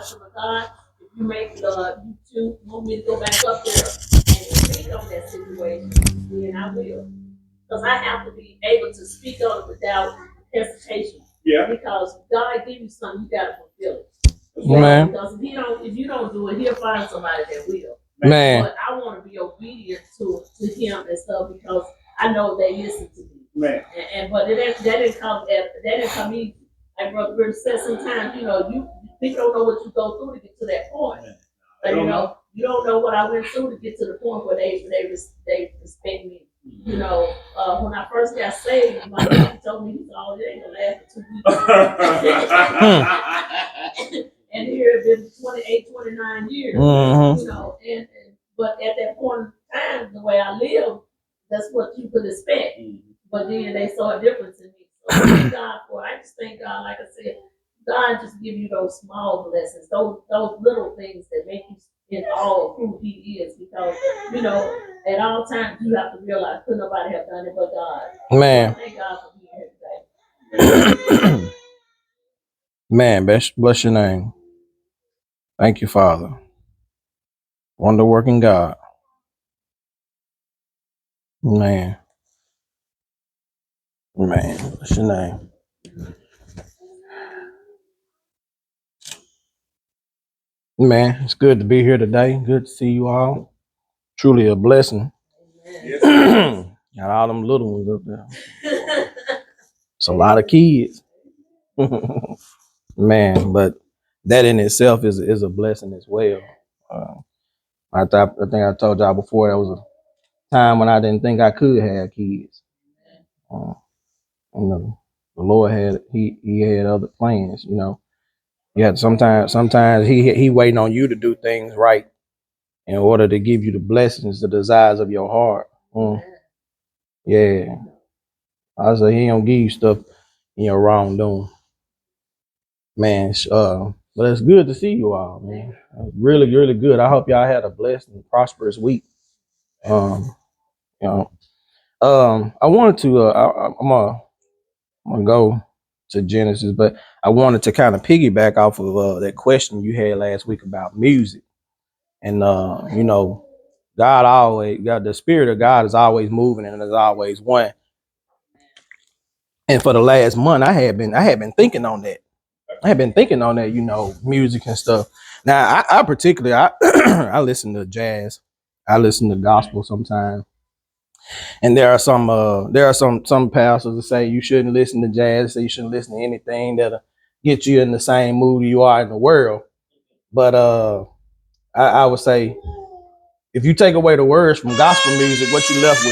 question of God, if you make you two want me to go back up there and speak on that situation, then I will. Because I have to be able to speak on it without hesitation. Yeah. Because God give you something, you gotta fulfill it. Man. Because if you don't do it, he'll find somebody that will. Man. But I want to be obedient to him and stuff because I know they listen to me. Man. But that didn't come easy. Like Brother Bruce said, sometimes you people don't know what you go through to get to that point. But you don't know what I went through to get to the point where they respect me. When I first got saved, my dad told me, "Oh, you ain't gonna last for 2 weeks." And here it's been 28, 29 years. And but at that point in time, the way I live, that's what you could expect. But then they saw a difference in me. So I just thank God, like I said, God just give you those small blessings, those little things that make you in awe of who He is. Because at all times you have to realize could nobody have done it but God. Man. So thank God for being here today. Man, bless your name. Thank you, Father. Wonder working God. Man, bless your name. Man, it's good to be here today. Good to see you all. Truly a blessing. Got all them little ones up there. It's a lot of kids. Man, but that in itself is a blessing as well. I think I told y'all before there was a time when I didn't think I could have kids. The Lord had he had other plans, Yeah, sometimes he waiting on you to do things right in order to give you the blessings, the desires of your heart. Yeah. I say he don't give you stuff in your wrongdoing. Man, but it's good to see you all, man. Really, really good. I hope y'all had a blessed and prosperous week. I wanted to I'm gonna go to Genesis, but I wanted to kind of piggyback off of that question you had last week about music. And the spirit of God is always moving and is always one. And for the last month, I had been thinking on that. Music and stuff. Now, I particularly I listen to jazz. I listen to gospel sometimes. And there are some pastors that say you shouldn't listen to jazz, say you shouldn't listen to anything that'll get you in the same mood you are in the world. But I would say if you take away the words from gospel music, what you left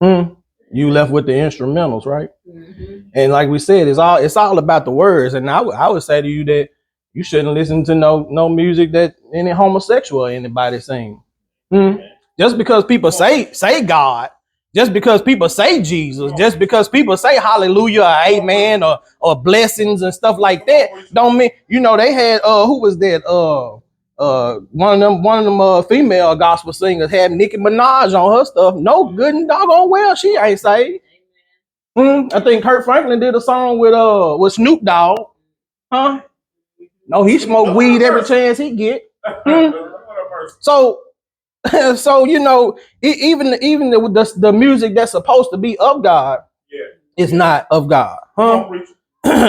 with? You left with the instrumentals, right? Mm-hmm. And like we said, it's all about the words. And I would say to you that you shouldn't listen to no music that any homosexual or anybody sing. Just because people say God, just because people say Jesus, just because people say hallelujah or amen or blessings and stuff like that, don't mean they had who was that? One of them female gospel singers had Nicki Minaj on her stuff. No good and doggone well she ain't saved. I think Kurt Franklin did a song with Snoop Dogg. Huh? No, he smoked weed every chance he get. So even the music that's supposed to be of God is not of God. Huh?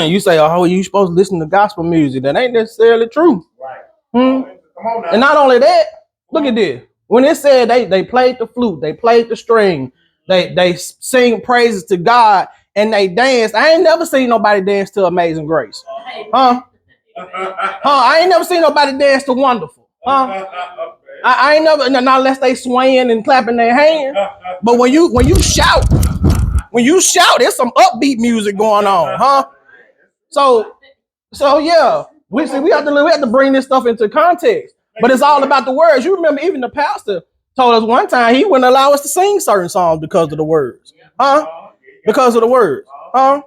You say, oh, you supposed to listen to gospel music. That ain't necessarily true. Right. Come on now. And not only that, look at this. When it said they played the flute, they played the string, they sing praises to God, and they danced. I ain't never seen nobody dance to Amazing Grace. Huh? I ain't never seen nobody dance to Wonderful. Huh? I ain't never, not unless they swaying and clapping their hands. But when you shout, there's some upbeat music going on, huh? So yeah, we have to bring this stuff into context. But it's all about the words. You remember even the pastor told us one time he wouldn't allow us to sing certain songs because of the words. Huh? Because of the words. Huh?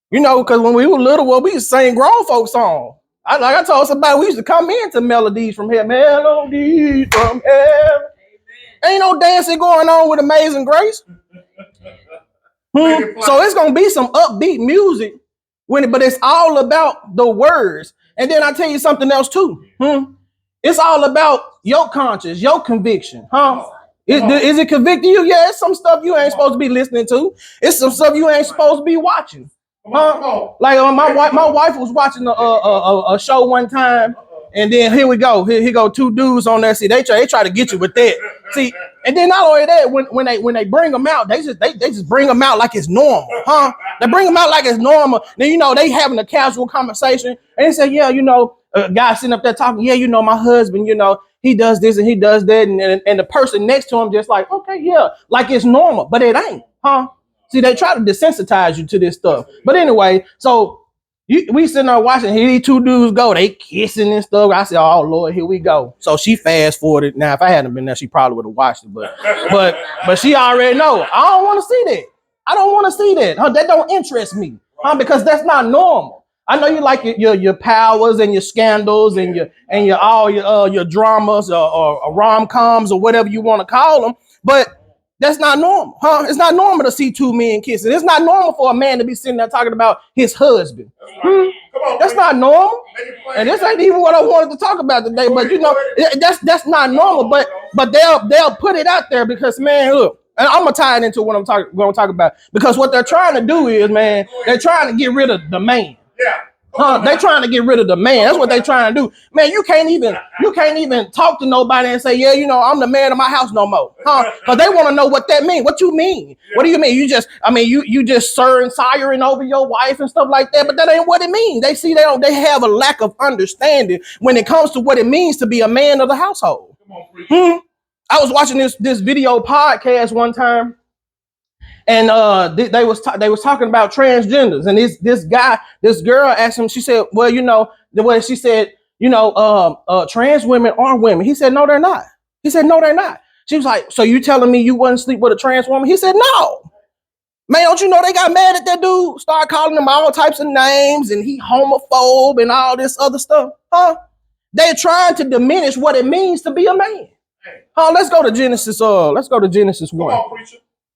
Because when we were little, we used to sing grown folk songs. I told somebody we used to come into melodies from heaven. Melodies from heaven. Ain't no dancing going on with Amazing Grace. So it's gonna be some upbeat music but it's all about the words. And then I tell you something else too. It's all about your conscience, your conviction, huh? Is it convicting you? Yeah, it's some stuff you ain't supposed to be listening to. It's some stuff you ain't supposed to be watching. Huh? Like my wife was watching a show one time, and then here we go. Here go two dudes on there. See, they try to get you with that. See, and then not only that, when they bring them out, they just bring them out like it's normal, huh? They bring them out like it's normal. Then they having a casual conversation, and they say, yeah, a guy sitting up there talking, yeah, my husband, he does this and he does that, and the person next to him just like, okay, yeah, like it's normal, but it ain't, huh? See, they try to desensitize you to this stuff. But anyway, so we sitting there watching, here these two dudes go, they kissing and stuff. I said, oh Lord, here we go. So she fast forwarded. Now, if I hadn't been there, she probably would have watched it, but she already know. I don't want to see that. I don't want to see that. That don't interest me, because that's not normal. I know you like your powers and your scandals and your dramas or rom-coms or whatever you want to call them, but that's not normal, huh? It's not normal to see two men kissing. It's not normal for a man to be sitting there talking about his husband. That's not normal. And this ain't even what I wanted to talk about today, but that's not normal. But they'll put it out there because, man, look, and I'm gonna tie it into what I'm going to talk about, because what they're trying to do is, man, they're trying to get rid of the man. They trying to get rid of the man. That's what they trying to do. Man, you can't even talk to nobody and say, yeah, I'm the man of my house no more. Because they want to know what that means. What you mean? Yeah. What do you mean? You just sir and siring over your wife and stuff like that, but that ain't what it means. They have a lack of understanding when it comes to what it means to be a man of the household. I was watching this video podcast one time. And they was talking about transgenders, and this girl asked him. She said, "Well, the way she said, trans women are women." He said, "No, they're not." He said, "No, they're not." She was like, "So you telling me you wouldn't sleep with a trans woman?" He said, "No, man. Don't you know they got mad at that dude? Started calling him all types of names, and he homophobe and all this other stuff, huh? They're trying to diminish what it means to be a man, huh? Let's go to Genesis. Let's go to Genesis 1.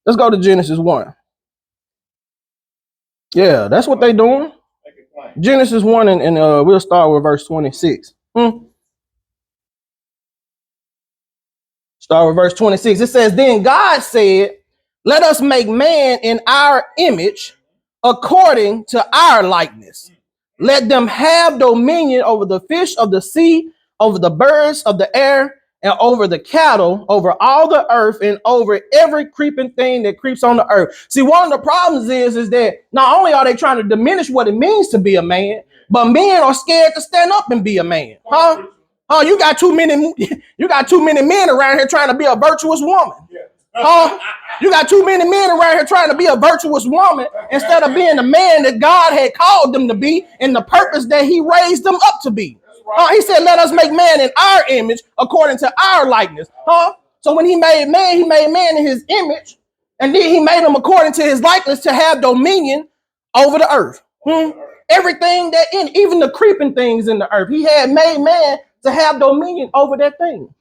Let's go to Genesis 1. Yeah, that's what they're doing. Genesis 1, and we'll start with verse 26. Start with verse 26. It says, then God said, let us make man in our image according to our likeness. Let them have dominion over the fish of the sea, over the birds of the air, and over the cattle, over all the earth, and over every creeping thing that creeps on the earth. See, one of the problems is that not only are they trying to diminish what it means to be a man, but men are scared to stand up and be a man. You got too many men around here trying to be a virtuous woman. You got too many men around here trying to be a virtuous woman instead of being the man that God had called them to be and the purpose that he raised them up to be. He said, let us make man in our image according to our likeness. So when he made man in his image, and then he made him according to his likeness to have dominion over the earth. Everything even the creeping things in the earth, he had made man to have dominion over that thing.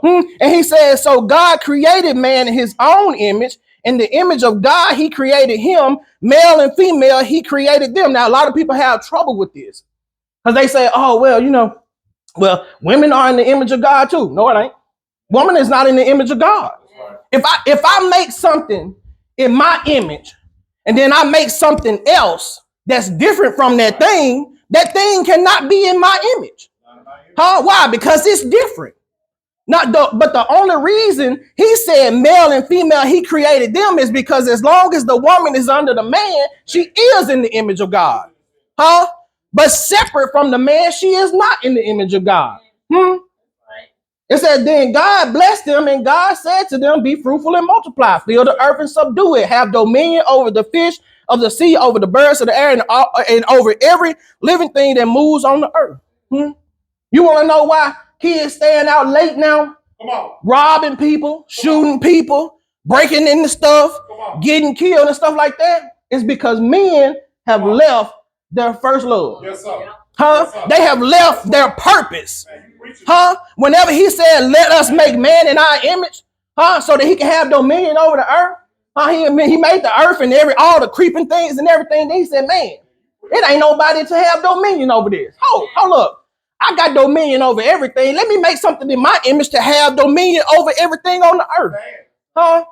And he said, so God created man in his own image. In the image of God, he created him, male and female, he created them. Now, a lot of people have trouble with this because they say, oh, well, women are in the image of God too. No, it ain't. Woman is not in the image of God. If I make something in my image and then I make something else that's different from that thing cannot be in my image. Why? Because it's different. But the only reason he said male and female, he created them, is because as long as the woman is under the man, she is in the image of God. But separate from the man, she is not in the image of God. It said, then God blessed them, and God said to them, be fruitful and multiply, fill the earth and subdue it, have dominion over the fish of the sea, over the birds of the air, and over every living thing that moves on the earth. You want to know why kids staying out late now? Come on. Robbing people, shooting people, breaking into stuff, getting killed and stuff like that? It's because men have left their first love. Yes, sir. Yes, sir. They have left their purpose. Whenever he said, let us make man in our image, so that he can have dominion over the earth. He made the earth and all the creeping things and everything. Then he said, man, It ain't nobody to have dominion over this. Hold up. I got dominion over everything. Let me make something in my image to have dominion over everything on the earth. Huh?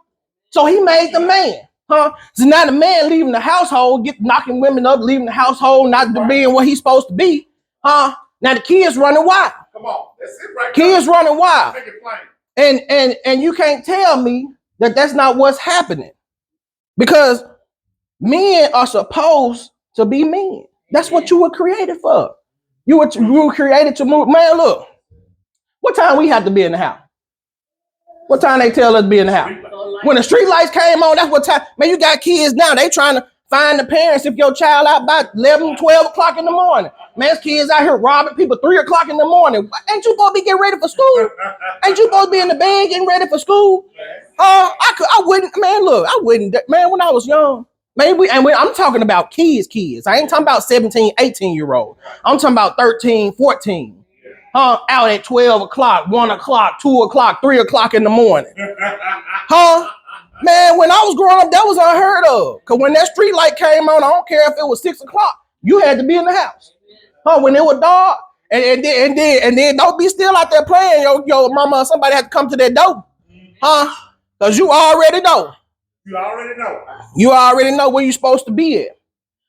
So he made the man. Huh? So now the man leaving the household, knocking women up, leaving the household, not being what he's supposed to be. Huh? Now the kids running wild. Come on. That's it right Kids now. running wild. Make it plain. And you can't tell me that that's not what's happening. Because men are supposed to be men. That's what you were created for. You were created to move. Man, look. What time we have to be in the house? What time they tell us to be in the house? When the street lights came on, that's what time. Man, you got kids now. They trying to find the parents if your child out by 11, 12 o'clock in the morning. Man, there's kids out here robbing people 3 o'clock in the morning. Ain't you supposed to be getting ready for school? Ain't you supposed to be in the bed getting ready for school? I wouldn't, man, look, I wouldn't, man, when I was young, man, I'm talking about kids. I ain't talking about 17, 18-year-old. I'm talking about 13, 14. Out at 12 o'clock, 1 o'clock, 2 o'clock, 3 o'clock in the morning. Man, when I was growing up, that was unheard of. Because when that street light came on, I don't care if it was 6 o'clock, you had to be in the house. When it was dark, and then don't be still out there playing. Your mama or somebody had to come to that door. Because you already know. You already know where you're supposed to be at.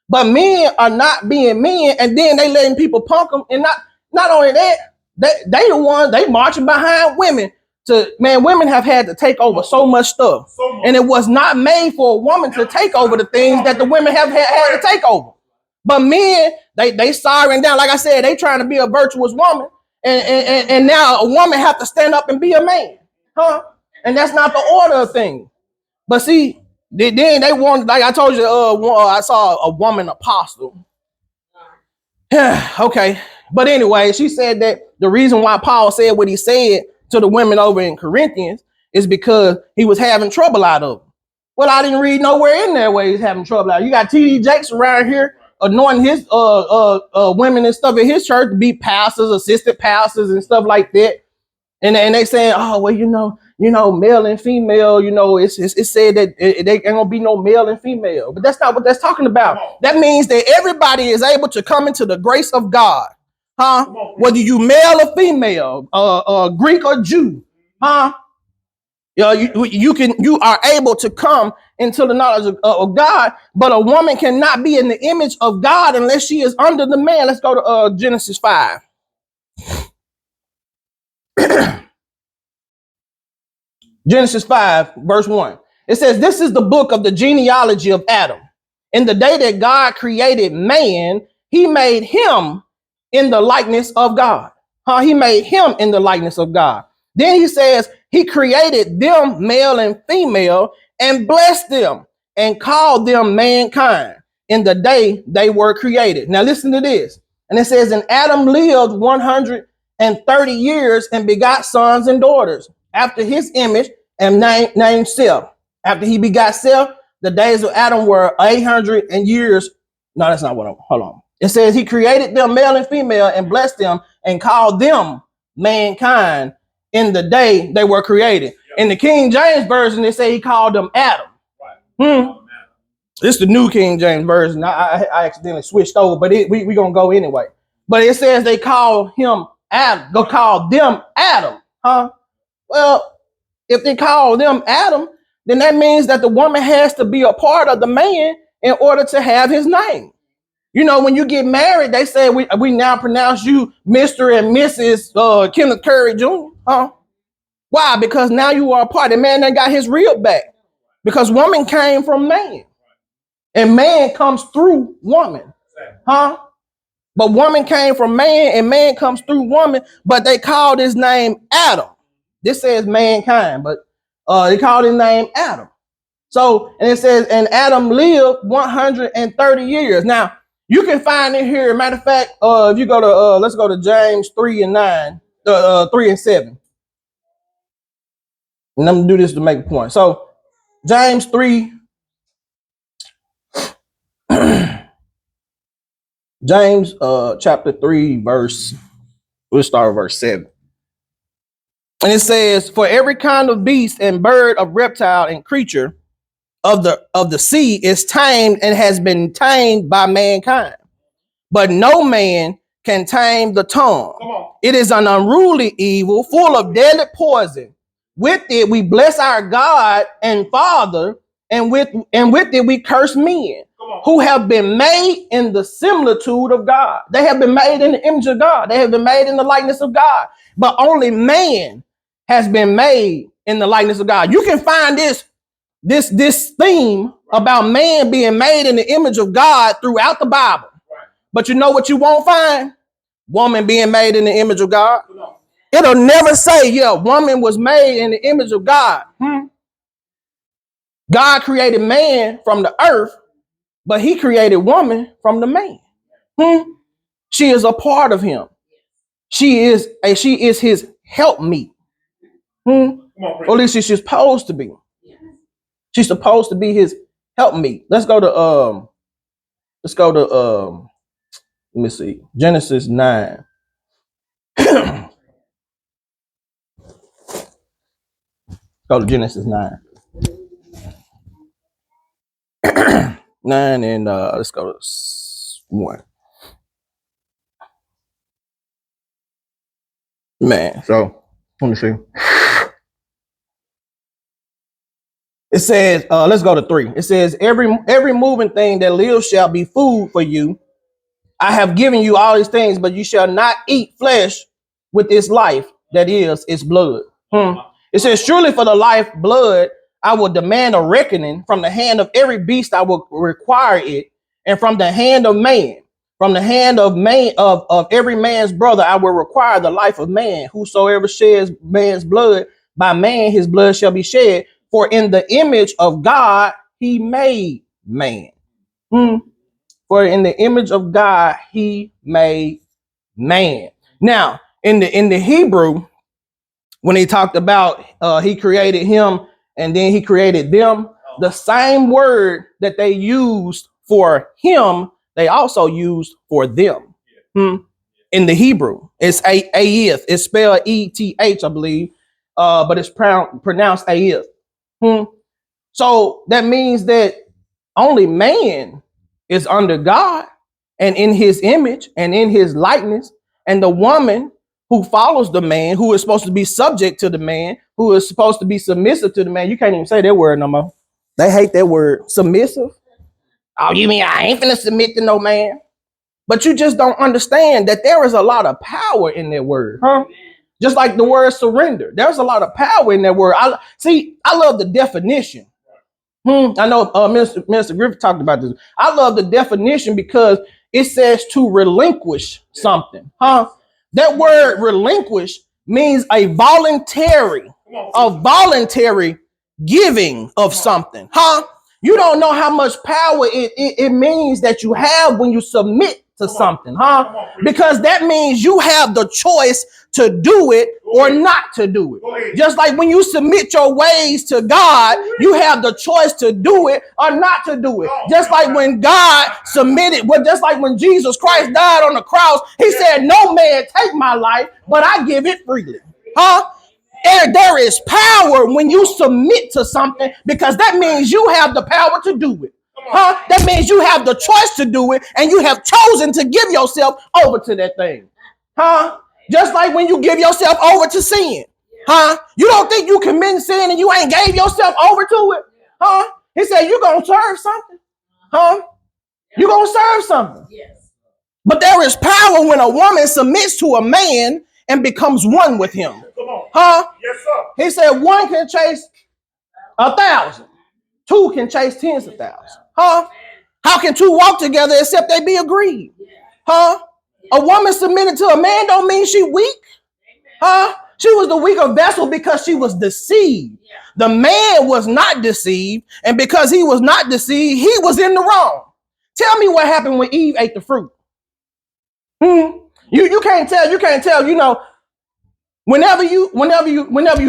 But men are not being men, and then they letting people punk them. And not only that, they the ones, they marching behind women. Women have had to take over so much stuff. And it was not made for a woman to take over the things that the women have had to take over. But men, they siren down. Like I said, they trying to be a virtuous woman. And now a woman have to stand up and be a man. And that's not the order of things. But see, then they want, like I told you, I saw a woman apostle. Okay. But anyway, she said that the reason why Paul said what he said to the women over in Corinthians is because he was having trouble out of them. Well, I didn't read nowhere in there where he's having trouble out. You got T.D. Jakes around here anointing his women and stuff in his church to be pastors, assistant pastors and stuff like that. And they saying, oh, well, you know, male and female, it's said that they ain't gonna be no male and female. But that's not what that's talking about. That means that everybody is able to come into the grace of God. Whether you male or female, Greek or Jew, you are able to come into the knowledge of God, but a woman cannot be in the image of God unless she is under the man. Let's go to Genesis 5. Genesis 5, verse 1. It says, this is the book of the genealogy of Adam. In the day that God created man, he made him in the likeness of God. He made him in the likeness of God. Then he says he created them male and female and blessed them and called them mankind in the day they were created. Now listen to this. And it says, and Adam lived 130 years and begot sons and daughters after his image and named Seth. After he begot Seth, the days of Adam were 800 years. No, that's not what hold on. It says he created them male and female and blessed them and called them mankind in the day they were created. In the King James Version, they say he called them Adam. This is the New King James Version. I accidentally switched over, but we gonna go anyway. But it says they call him Adam. Go call them Adam. Well, if they call them Adam, then that means that the woman has to be a part of the man in order to have his name. When you get married, they say we now pronounce you Mr. and Mrs. Kenneth Curry Jr. Why? Because now you are a part. The man that got his rib back. Because woman came from man. And man comes through woman. But woman came from man and man comes through woman. But they called his name Adam. This says mankind, but they called his name Adam. So, and it says, and Adam lived 130 years. Now, you can find it here. Matter of fact, if you go to, let's go to James 3 and 9, 3 and 7. And I'm going to do this to make a point. So, James 3, James chapter 3, we'll start with verse 7. And it says, for every kind of beast and bird, of reptile and creature of the sea is tamed and has been tamed by mankind. but no man can tame the tongue. Come on. It is an unruly evil, full of deadly poison. With it we bless our God and Father, and with it we curse men who have been made in the similitude of God. They have been made in the image of God. They have been made in the likeness of God. But only man has been made in the likeness of God. You can find this theme about man being made in the image of God throughout the Bible. But you know what you won't find? Woman being made in the image of God. It'll never say, yeah, woman was made in the image of God. God created man from the earth, but he created woman from the man. She is a part of him. She is his helpmeet. Or at least she's supposed to be. She's supposed to be his helpmeet. Let's go to let me see, Genesis 9. Go to Genesis 9. 9 and let's go to 1. Man, so let me see. It says, let's go to 3. It says, every moving thing that lives shall be food for you. I have given you all these things, but you shall not eat flesh with its life, that is its blood. It says, surely for the life blood, I will demand a reckoning. From the hand of every beast I will require it, and from the hand of man, from the hand of man of every man's brother, I will require the life of man. Whosoever sheds man's blood, by man his blood shall be shed. For in the image of God he made man. For in the image of God he made man. Now, in the Hebrew, when he talked about he created him and then he created them, the same word that they used for him, they also used for them. In the Hebrew, it's aeth. It's spelled ETH, I believe, but it's pronounced aeth. So that means that only man is under God and in his image and in his likeness, and the woman who follows the man, who is supposed to be subject to the man, who is supposed to be submissive to the man. You can't even say that word no more. They hate that word, submissive. Oh, you mean I ain't finna submit to no man? But you just don't understand that there is a lot of power in that word, Just like the word surrender. There's a lot of power in that word. I love the definition. I know Minister Griffith talked about this. I love the definition because it says to relinquish something. That word relinquish means a voluntary giving of something. You don't know how much power it means that you have when you submit to something, because that means you have the choice to do it or not to do it. Just like when you submit your ways to God, you have the choice to do it or not to do it. Just like when God submitted, just like when Jesus Christ died on the cross, he said, no man take my life, but I give it freely. There is power when you submit to something, because that means you have the power to do it. That means you have the choice to do it, and you have chosen to give yourself over to that thing. Just like when you give yourself over to sin. You don't think you commit sin and you ain't gave yourself over to it? He said you're gonna serve something. You're gonna serve something. But there is power when a woman submits to a man and becomes one with him. Yes, sir. He said one can chase 1,000, two can chase tens of thousands. How can two walk together except they be agreed? A woman submitted to a man don't mean she weak. She was the weaker vessel because she was deceived. The man was not deceived, and because he was not deceived, he was in the wrong. Tell me what happened when Eve ate the fruit. You can't tell. You know, whenever you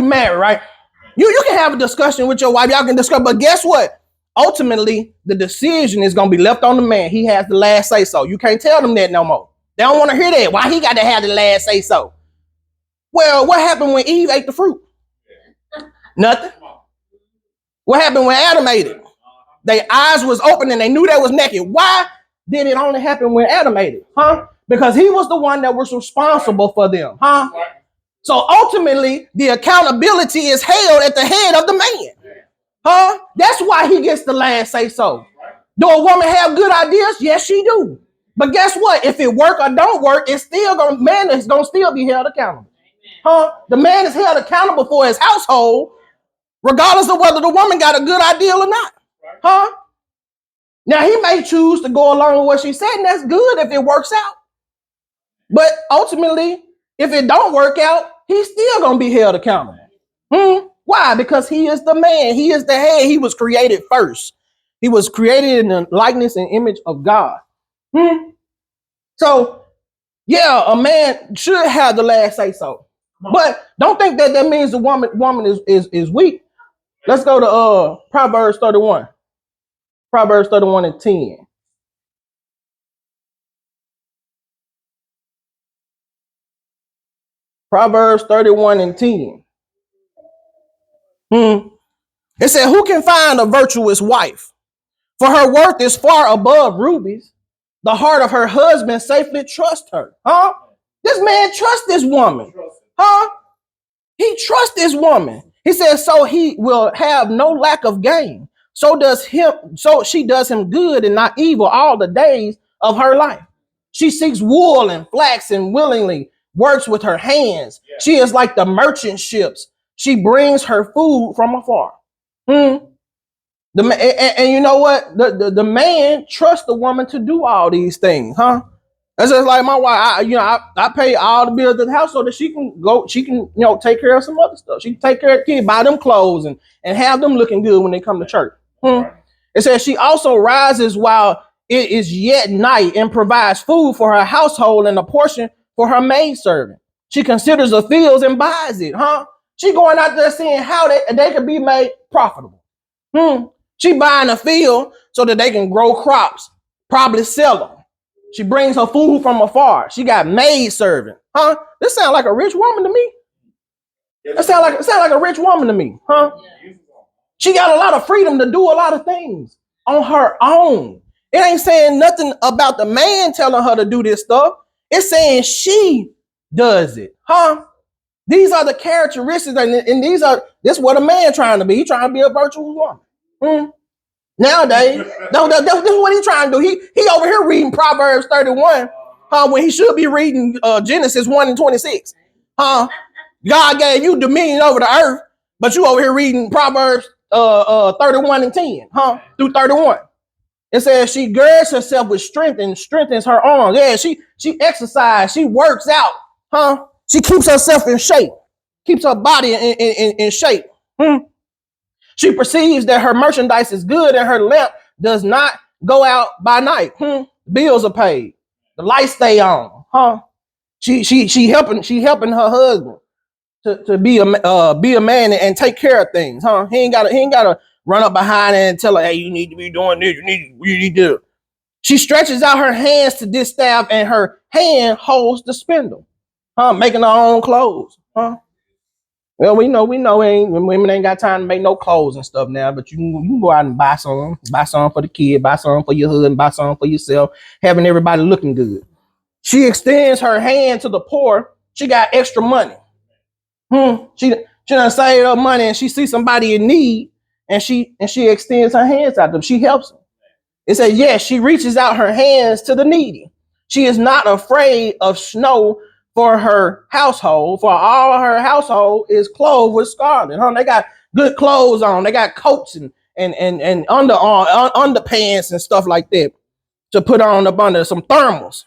marry, right? You can have a discussion with your wife. Y'all can discuss, but guess what? Ultimately, the decision is gonna be left on the man. He has the last say so. You can't tell them that no more. They don't want to hear that. Why he got to have the last say so? Well, what happened when Eve ate the fruit? Nothing. What happened when Adam ate it? Their eyes was open and they knew they was naked. Why? did it only happen when Adam ate it? Huh? Because he was the one that was responsible for them. Huh? So ultimately, the accountability is held at the head of the man. Huh? That's why he gets the last say so. Do a woman have good ideas? Yes, she do. But guess what? If it work or don't work, it's still gonna man is gonna still be held accountable. Huh? The man is held accountable for his household, regardless of whether the woman got a good idea or not. Huh? Now he may choose to go along with what she said, and that's good if it works out. But ultimately, if it don't work out, he's still gonna be held accountable. Why? Because he is the man. He is the head. He was created first. He was created in the likeness and image of God. So, yeah, a man should have the last say so. But don't think that that means the woman is weak. Let's go to Proverbs 31. Proverbs 31 and 10. Proverbs 31 and 10. It said, who can find a virtuous wife? For her worth is far above rubies. The heart of her husband safely trusts her. Huh? This man trusts this woman. Huh? He trusts this woman. He says, so he will have no lack of gain. So she does him good and not evil all the days of her life. She seeks wool and flax and willingly works with her hands. She is like the merchant ships. She brings her food from afar. And you know what? The man trusts the woman to do all these things, huh? That's just like my wife. I pay all the bills of the house so that she can take care of some other stuff. She can take care of the kids, buy them clothes, and have them looking good when they come to church. It says she also rises while it is yet night and provides food for her household and a portion for her maidservant. She considers the fields and buys it, huh? She going out there seeing how they can be made profitable. She buying a field so that they can grow crops, probably sell them. She brings her food from afar. She got maidservant, huh? This sounds like a rich woman to me. It sounds like a rich woman to me, huh? She got a lot of freedom to do a lot of things on her own. It ain't saying nothing about the man telling her to do this stuff. It's saying she does it, huh? These are the characteristics, and this is what a man trying to be. He's trying to be a virtuous woman. Nowadays, this is what he's trying to do. He over here reading Proverbs 31, when he should be reading Genesis 1 and 26. God gave you dominion over the earth, but you over here reading Proverbs 31 and 10, through 31. It says she girds herself with strength and strengthens her arms. Yeah, she exercises, she works out, She keeps herself in shape, keeps her body in shape. She perceives that her merchandise is good and her lamp does not go out by night. Bills are paid, the lights stay on. She helping her husband to be a man and take care of things. He ain't gotta run up behind her and tell her, hey, you need to be doing this. You need to. She stretches out her hands to distaff, and her hand holds the spindle. Making her own clothes. Well, we know women ain't got time to make no clothes and stuff now, but you can go out and buy some for the kid, buy some for your husband, buy some for yourself, having everybody looking good. She extends her hand to the poor. She got extra money. She done saved her money, and she sees somebody in need, and she extends her hands out to them. She helps them. It says, yes, she reaches out her hands to the needy. She is not afraid of snow for her household, for all of her household is clothed with scarlet. They got good clothes on. They got coats and underpants and stuff like that to put on up under some thermals.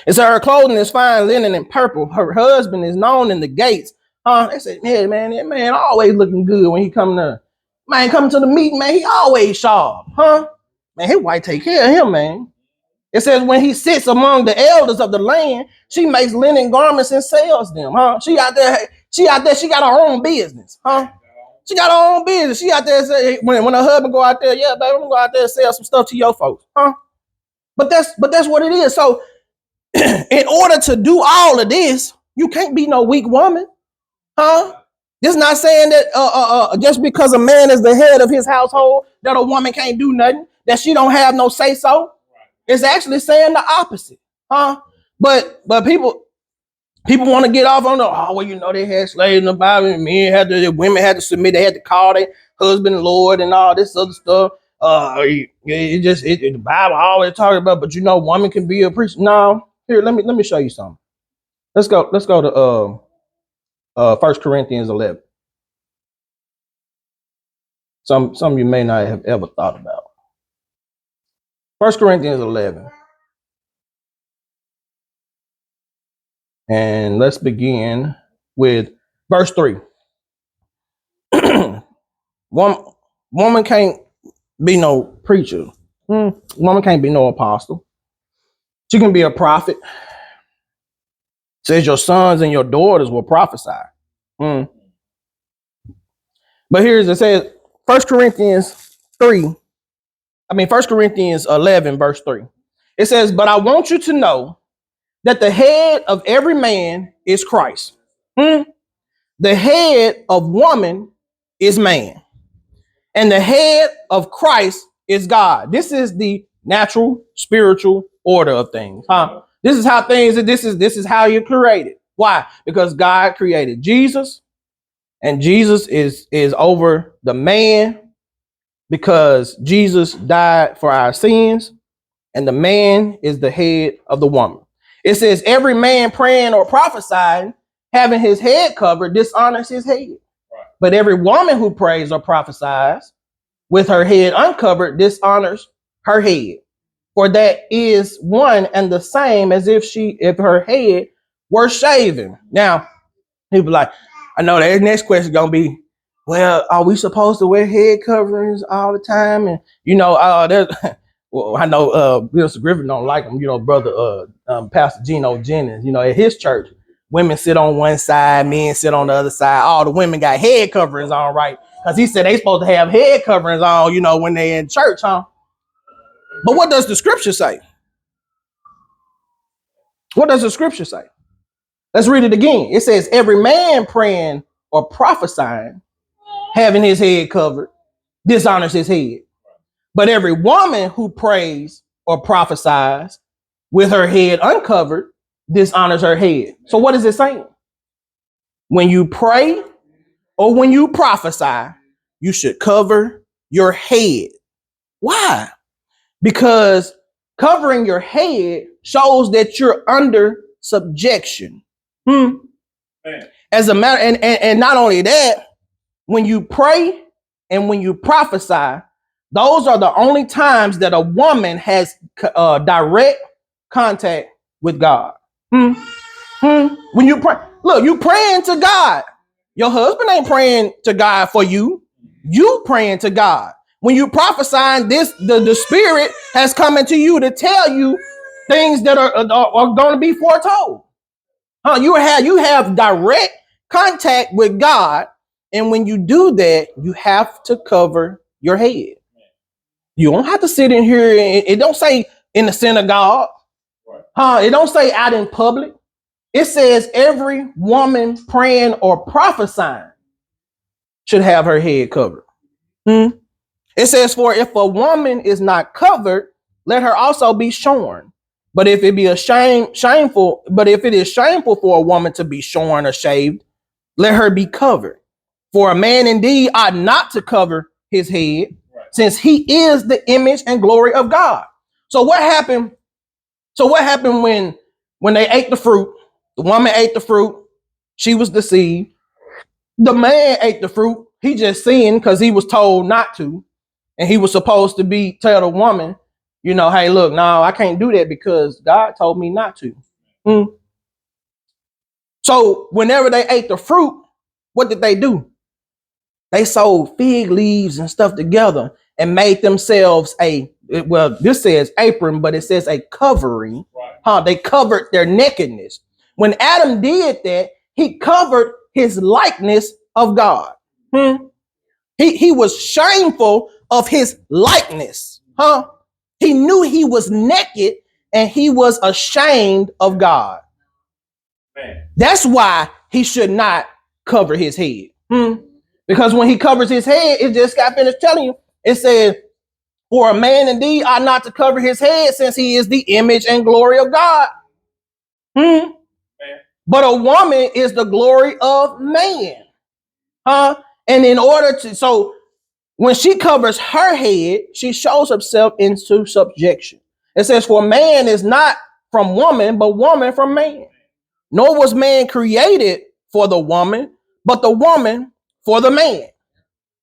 It said her clothing is fine linen and purple. Her husband is known in the gates. They said, yeah, man, that man always looking good when he coming to the meeting, man. He always sharp, Man, his wife take care of him, man. It says when he sits among the elders of the land, she makes linen garments and sells them. She out there, she got her own business. She got her own business. She out there say, when her husband go out there, yeah, baby, I'm gonna go out there and sell some stuff to your folks. But that's what it is. So in order to do all of this, you can't be no weak woman. This not saying that just because a man is the head of his household, that a woman can't do nothing. that she don't have no say so. It's actually saying the opposite, huh? But people want to get off on the, oh, well, you know, they had slaves in the Bible, and women had to submit, they had to call their husband Lord and all this other stuff. The Bible always talking about, but you know, woman can be a priest. No, here, let me show you something. Let's go to 1 Corinthians 11. Some of you may not have ever thought about. 1 Corinthians 11. And let's begin with verse 3. Woman can't be no preacher. Woman can't be no apostle. She can be a prophet. It says your sons and your daughters will prophesy. But here's it says 1 Corinthians 11, verse 3. It says, but I want you to know that the head of every man is Christ. The head of woman is man. And the head of Christ is God. This is the natural spiritual order of things. This is how this is how you're created. Why? Because God created Jesus, and Jesus is over the man because Jesus died for our sins, and the man is the head of the woman. It says every man praying or prophesying, having his head covered, dishonors his head. Right. But every woman who prays or prophesies with her head uncovered dishonors her head. For that is one and the same as if her head were shaven. Now, people like, I know that next question is gonna be, well, are we supposed to wear head coverings all the time? And you know, well, I know Mr. Griffin don't like him, you know, brother Pastor Geno Jennings, you know, at his church, women sit on one side, men sit on the other side. All the women got head coverings on, right? Because he said they supposed to have head coverings on, you know, when they're in church, huh? But what does the scripture say? What does the scripture say? Let's read it again. It says, every man praying or prophesying, having his head covered, dishonors his head. But every woman who prays or prophesies with her head uncovered, dishonors her head. So what is it saying? When you pray or when you prophesy, you should cover your head. Why? Because covering your head shows that you're under subjection. As a matter, and not only that, when you pray and when you prophesy, those are the only times that a woman has direct contact with God. When you pray, look, you praying to God. Your husband ain't praying to God for you. You praying to God. When you prophesying, the Spirit has come into you to tell you things that are going to be foretold. You have direct contact with God, and when you do that, you have to cover your head. You don't have to sit in here and it don't say in the synagogue. It don't say out in public. It says every woman praying or prophesying should have her head covered. It says, for if a woman is not covered, let her also be shorn. But if it is shameful for a woman to be shorn or shaved, let her be covered. For a man indeed ought not to cover his head, since he is the image and glory of God. So what happened? When they ate the fruit? The woman ate the fruit. She was deceived. The man ate the fruit. He just sinned because he was told not to. And he was supposed to tell the woman, you know, hey, look, no, I can't do that because God told me not to. So whenever they ate the fruit, what did they do? They sewed fig leaves and stuff together and made themselves this says apron, but it says a covering. They covered their nakedness. When Adam did that, he covered his likeness of God. He was shameful of his likeness. He knew he was naked and he was ashamed of God. Man. That's why he should not cover his head. Because when he covers his head, it just got finished telling you. It said, For a man indeed ought not to cover his head, since he is the image and glory of God. But a woman is the glory of man. And in order to, so when she covers her head, she shows herself into subjection. It says, for man is not from woman, but woman from man. Nor was man created for the woman, but the woman for the man.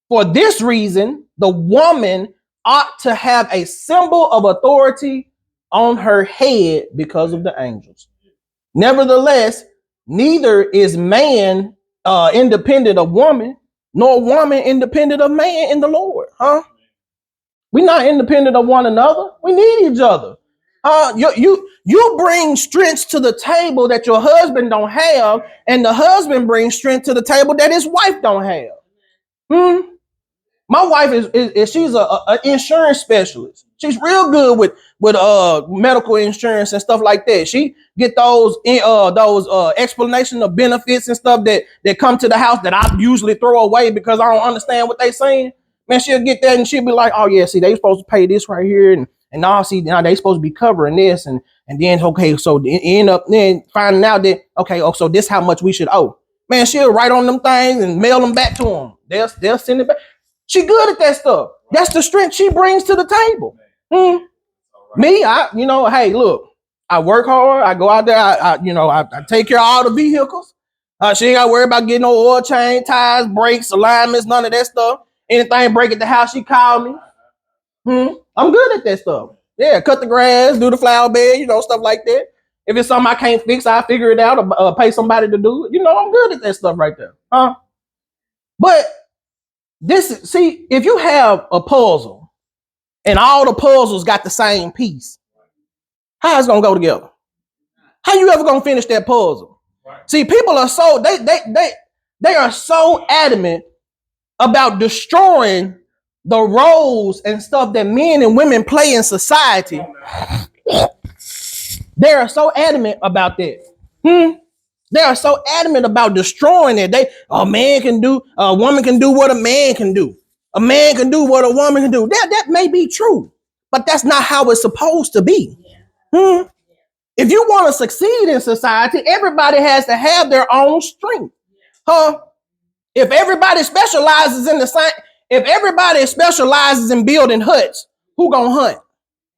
For this reason, the woman ought to have a symbol of authority on her head because of the angels. Nevertheless, neither is man independent of woman, nor woman independent of man in the Lord. We're not independent of one another. We need each other. You bring strength to the table that your husband don't have, and the husband brings strength to the table that his wife don't have. My wife is she's a insurance specialist. She's real good with medical insurance and stuff like that. She get those explanation of benefits and stuff that come to the house that I usually throw away because I don't understand what they saying. Man, she'll get that and she'll be like, oh yeah, see, they supposed to pay this right here, and now see, now they supposed to be covering this, and then okay, so end up then finding out that okay, oh, so this how much we should owe. Man, she'll write on them things and mail them back to them. They'll send it back. She good at that stuff. That's the strength she brings to the table. Me, hey, look, I work hard. I go out there. I take care of all the vehicles. She ain't got to worry about getting no oil change, tires, brakes, alignments, none of that stuff. Anything break at the house, she call me. I'm good at that stuff. Yeah, cut the grass, do the flower bed, stuff like that. If it's something I can't fix, I figure it out or pay somebody to do it. I'm good at that stuff right there. But if you have a puzzle and all the puzzles got the same piece, how it's gonna go together? How you ever gonna finish that puzzle? See, people are so they are so adamant about destroying the roles and stuff that men and women play in society. They are so adamant about that. They are so adamant about destroying it. A woman can do what a man can do. A man can do what a woman can do. That may be true, but that's not how it's supposed to be. If you want to succeed in society, everybody has to have their own strength. If everybody specializes in building huts, who gonna hunt?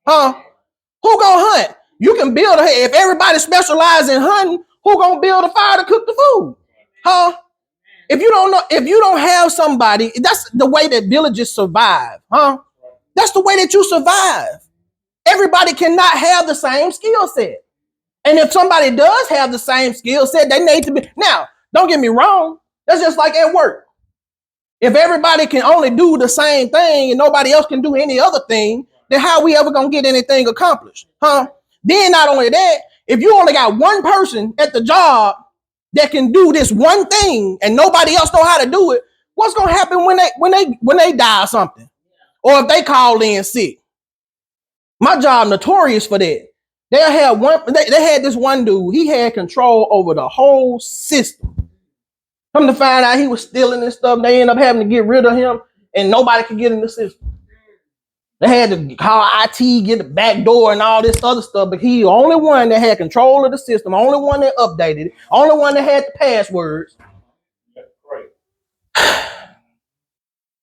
Who gonna hunt? You can build a hut. If everybody specializes in hunting, who gonna build a fire to cook the food? If you don't have somebody, that's the way that villages survive. That's the way that you survive. Everybody cannot have the same skill set. And if somebody does have the same skill set, they need to be. Now, don't get me wrong. That's just like at work. If everybody can only do the same thing and nobody else can do any other thing, then how we ever gonna get anything accomplished? Then not only that, if you only got one person at the job that can do this one thing and nobody else know how to do it, what's gonna happen when they die or something? Or if they call in sick? My job notorious for that. They had this one dude, he had control over the whole system. Come to find out he was stealing and stuff, they ended up having to get rid of him and nobody could get in the system. They had to call IT, get the back door and all this other stuff, but he the only one that had control of the system, only one that updated it, only one that had the passwords.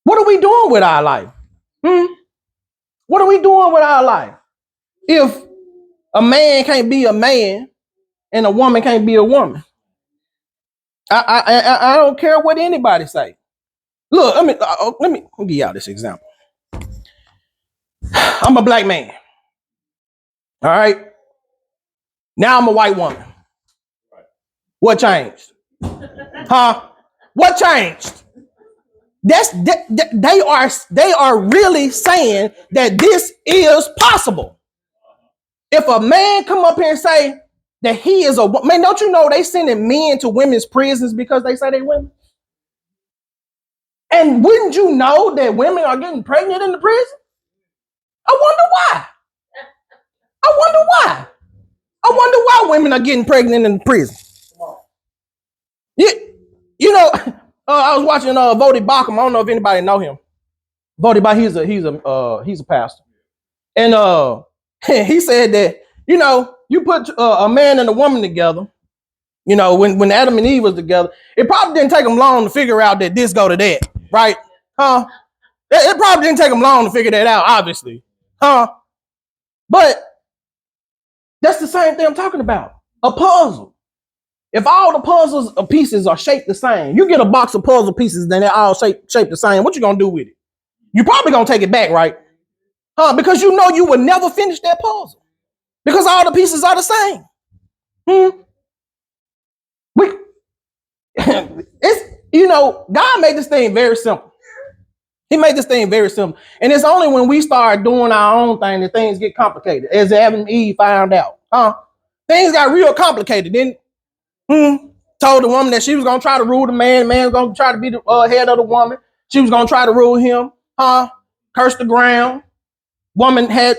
What are we doing with our life? What are we doing with our life? If a man can't be a man and a woman can't be a woman, I don't care what anybody say. Look, let me give y'all this example. I'm a black man. All right. Now I'm a white woman. What changed? What changed? They are really saying that this is possible. If a man come up here and say that he is man, don't you know they sending men to women's prisons because they say they women? And wouldn't you know that women are getting pregnant in the prison? I wonder why. I wonder why women are getting pregnant in prison. I was watching Vodi Bakum. I don't know if anybody know him. Vody he's a pastor. And he said that, you put a man and a woman together, when Adam and Eve was together, it probably didn't take them long to figure out that this go to that, right? Huh? It probably didn't take them long to figure that out, obviously. Huh? But that's the same thing I'm talking about. A puzzle. If all the puzzles pieces are shaped the same, you get a box of puzzle pieces, then they're all shaped the same. What you gonna do with it? You probably gonna take it back, right? Huh? Because you know you will never finish that puzzle. Because all the pieces are the same. God made this thing very simple. He made this thing very simple. And it's only when we start doing our own thing that things get complicated, as Adam and Eve found out. Things got real complicated, didn't it? Told the woman that she was going to try to rule the man. The man was going to try to be the head of the woman. She was going to try to rule him. Curse the ground. Woman had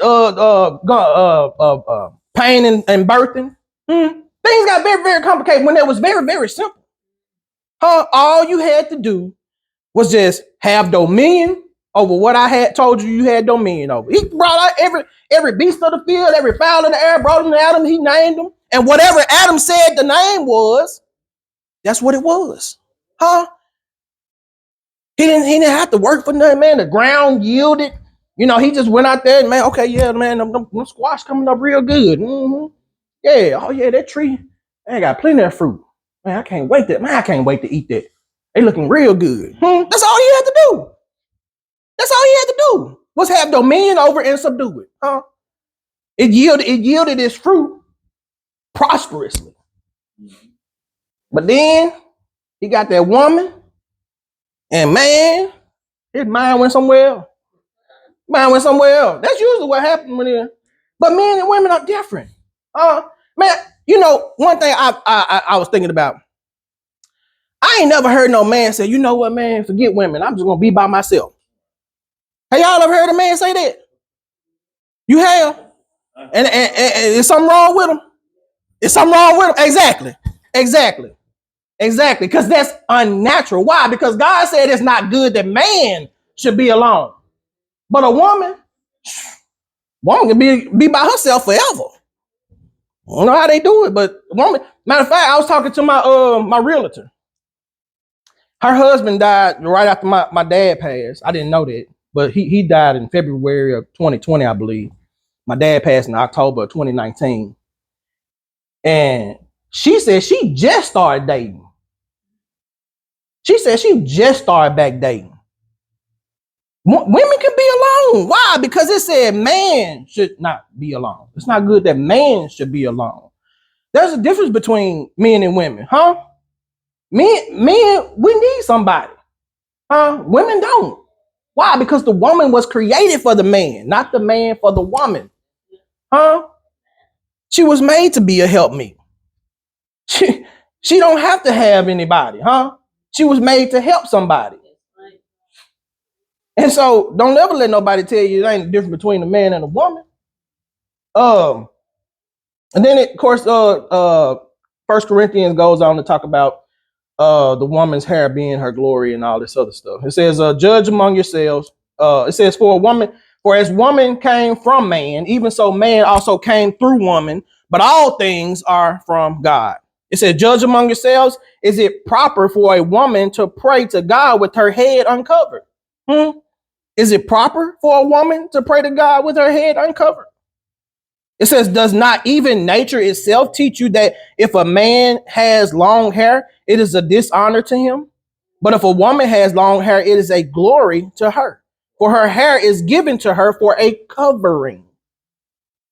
pain and birthing. Things got very, very complicated when it was very, very simple. All you had to do was just have dominion over what I had told you had dominion over. He brought out every beast of the field, every fowl of the air, brought them to Adam. He named them. And whatever Adam said the name was, that's what it was. He didn't have to work for nothing, man. The ground yielded. He just went out there and, man, okay, yeah, man, them squash coming up real good. Yeah, oh yeah, that tree, man, got plenty of fruit. Man, I can't wait to eat that. They looking real good. That's all he had to do. That's all he had to do was have dominion over and subdue it. It yielded its fruit prosperously. But then he got that woman, and man, his mind went somewhere else. That's usually what happens but men and women are different. Man, one thing I was thinking about. I ain't never heard no man say, you know what, man, forget women. I'm just gonna be by myself. Have y'all ever heard a man say that? You have? And is something wrong with him? Is something wrong with him? Exactly. Because that's unnatural. Why? Because God said it's not good that man should be alone. But a woman can be by herself forever. I don't know how they do it, but a woman. Matter of fact, I was talking to my realtor. Her husband died right after my dad passed. I didn't know that, but he died in February of 2020, I believe. My dad passed in October of 2019. And she said she just started dating. She said she just started back dating. Women can be alone. Why? Because it said man should not be alone. It's not good that man should be alone. There's a difference between men and women, Men, we need somebody. Women don't. Why? Because the woman was created for the man, not the man for the woman. She was made to be a helpmeet. She don't have to have anybody, She was made to help somebody. And so don't ever let nobody tell you there ain't a difference between a man and a woman. And then of course, 1 Corinthians goes on to talk about the woman's hair being her glory and all this other stuff. It says, judge among yourselves. It says, for as woman came from man, even so man also came through woman, but all things are from God. It says, judge among yourselves. Is it proper for a woman to pray to God with her head uncovered? Is it proper for a woman to pray to God with her head uncovered? It says, does not even nature itself teach you that if a man has long hair, it is a dishonor to him? But if a woman has long hair, it is a glory to her, for her hair is given to her for a covering.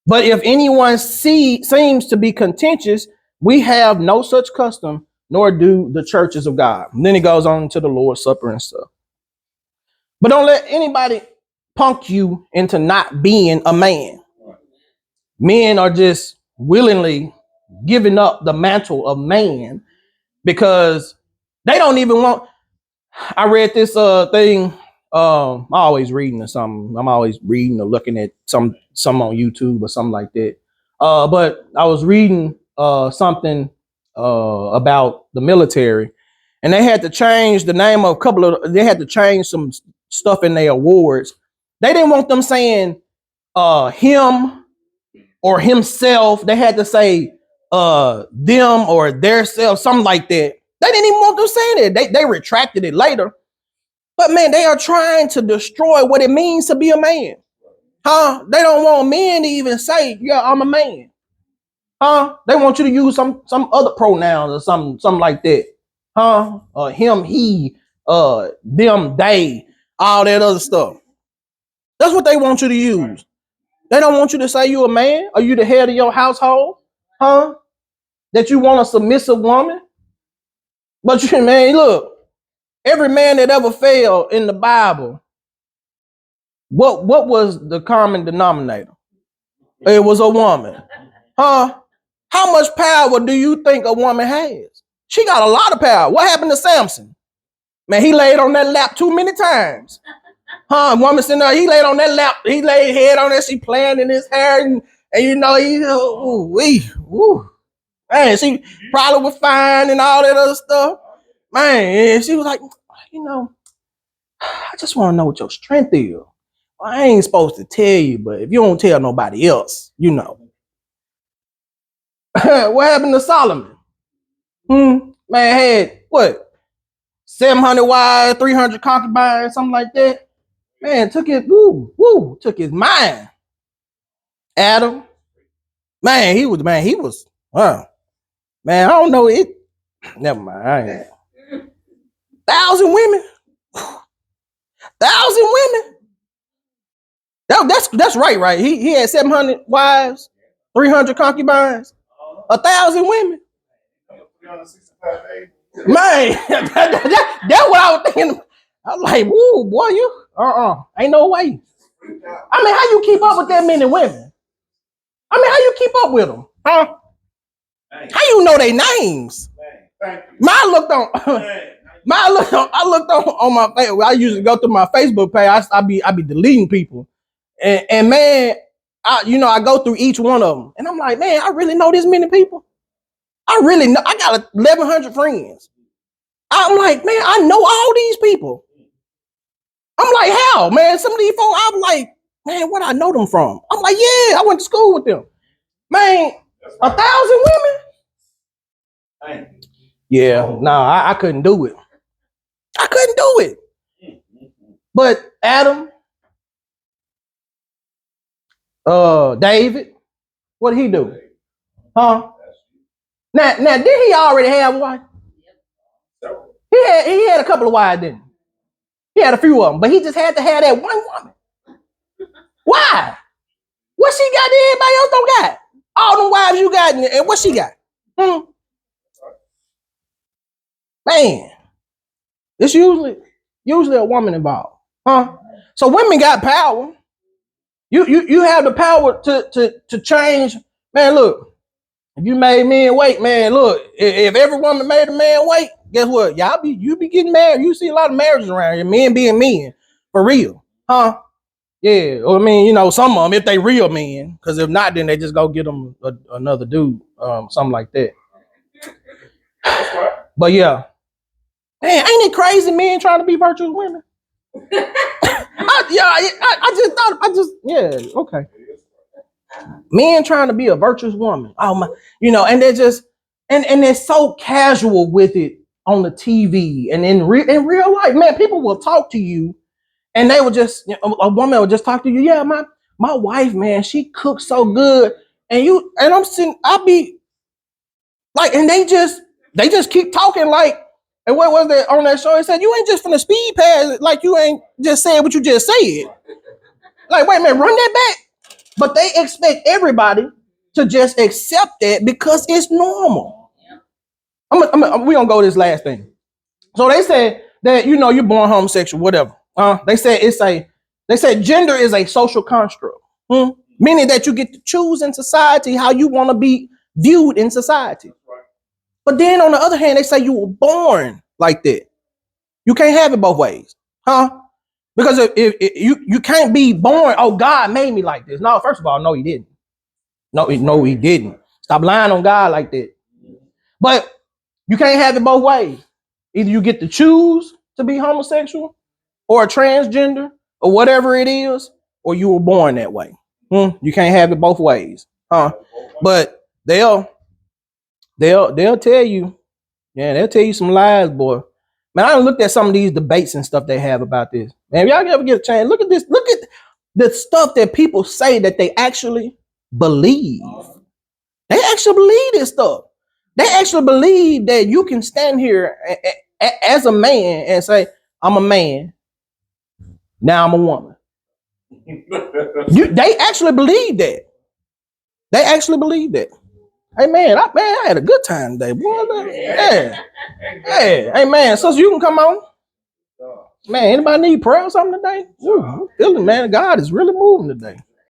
But if anyone seems to be contentious, we have no such custom, nor do the churches of God. And then he goes on to the Lord's Supper and stuff. But don't let anybody punk you into not being a man. Men are just willingly giving up the mantle of man because they don't even want. I read this thing. I'm always reading or something. I'm always reading or looking at some on YouTube or something like that. But I was reading something about the military, and they had to change the name of they had to change some stuff in their awards, they didn't want them saying him or himself. They had to say them or their self, something like that. They didn't even want them saying it. They retracted it later. But man, they are trying to destroy what it means to be a man. Huh? They don't want men to even say, yeah, I'm a man. Huh? They want you to use some other pronouns or something like that. Huh? Him, he, them, they, all that other stuff. That's what they want you to use. They don't want you to say you a man. Are you the head of your household? Huh? That you want a submissive woman? But you, man, look, every man that ever failed in the Bible, what was the common denominator? It was a woman. Huh? How much power do you think a woman has? She got a lot of power. What happened to Samson? Man, he laid on that lap too many times. Huh? Woman sitting there, he laid on that lap. He laid head on that. She playing in his hair, and you know, man, she probably was fine and all that other stuff. Man, and she was like, you know, I just want to know what your strength is. Well, I ain't supposed to tell you, but if you don't tell nobody else, you know. What happened to Solomon? Man had what? 700 wives, 300 concubines, something like that. Man, took his mind. Adam, he was, man, I don't know it. Never mind. I ain't. 1,000 women. 1,000 women. That's right. He had 700 wives, 300 concubines, 1,000 women. Man, that's what I was thinking. I was like, woo, boy, you ain't no way. I mean, how you keep up with that many women? I mean, how you keep up with them? Huh? How you know their names? I looked on my Facebook. I usually go through my Facebook page. I be deleting people, and man, I go through each one of them, and I'm like, man, I really know this many people. I really know. I got 1,100 friends. I'm like, man, I know all these people. I'm like, how, man? Some of these folks, I'm like, man, where I know them from? I'm like, yeah, I went to school with them. Man, 1,000 women? Yeah, I couldn't do it. I couldn't do it. But Adam, David, what did he do? Huh? Now, did he already have a wife? He had a couple of wives, didn't he? He had a few of them, but he just had to have that one woman. Why? What she got that everybody else don't got? All them wives you got, and what she got? Man, it's usually a woman involved, huh? So women got power. You have the power to change. Man, look, if you made men wait, man, look, if every woman made a man wait, guess what? You be getting married. You see a lot of marriages around here, men being men, for real, huh? Yeah, I mean, some of them, if they real men, because if not, then they just go get them another dude, something like that. But yeah, man, ain't it crazy, men trying to be virtuous women? Okay. Men trying to be a virtuous woman. Oh my, and they're just, and they're so casual with it on the TV and in real life. Man, people will talk to you, and they will just, a woman will just talk to you. Yeah, my wife, man, she cooks so good, and I'm sitting, I'll be like, and they just keep talking like. And what was that on that show? It said, you ain't just finna speed pass, like you ain't just saying what you just said. Like, wait a minute, run that back. But they expect everybody to just accept that because it's normal. We gonna go this last thing. So they said that, you're born homosexual, whatever. They said gender is a social construct. Meaning that you get to choose in society how you want to be viewed in society. But then on the other hand, they say you were born like that. You can't have it both ways, huh? Because if you can't be born, oh, God made me like this. No, first of all, no, he didn't. No, he didn't. Stop lying on God like that. But you can't have it both ways. Either you get to choose to be homosexual, or a transgender or whatever it is, or you were born that way. You can't have it both ways, huh? But they'll tell you, yeah, they'll tell you some lies, boy. Man, I looked at some of these debates and stuff they have about this. Man, if y'all ever get a chance, look at this. Look at the stuff that people say that they actually believe. They actually believe this stuff. They actually believe that you can stand here as a man and say, I'm a man. Now I'm a woman. They actually believe that. They actually believe that. Hey man, I had a good time today, boy. Yeah. Hey man, so you can come on. Man, anybody need prayer or something today? Ooh, I'm feeling, man. God is really moving today.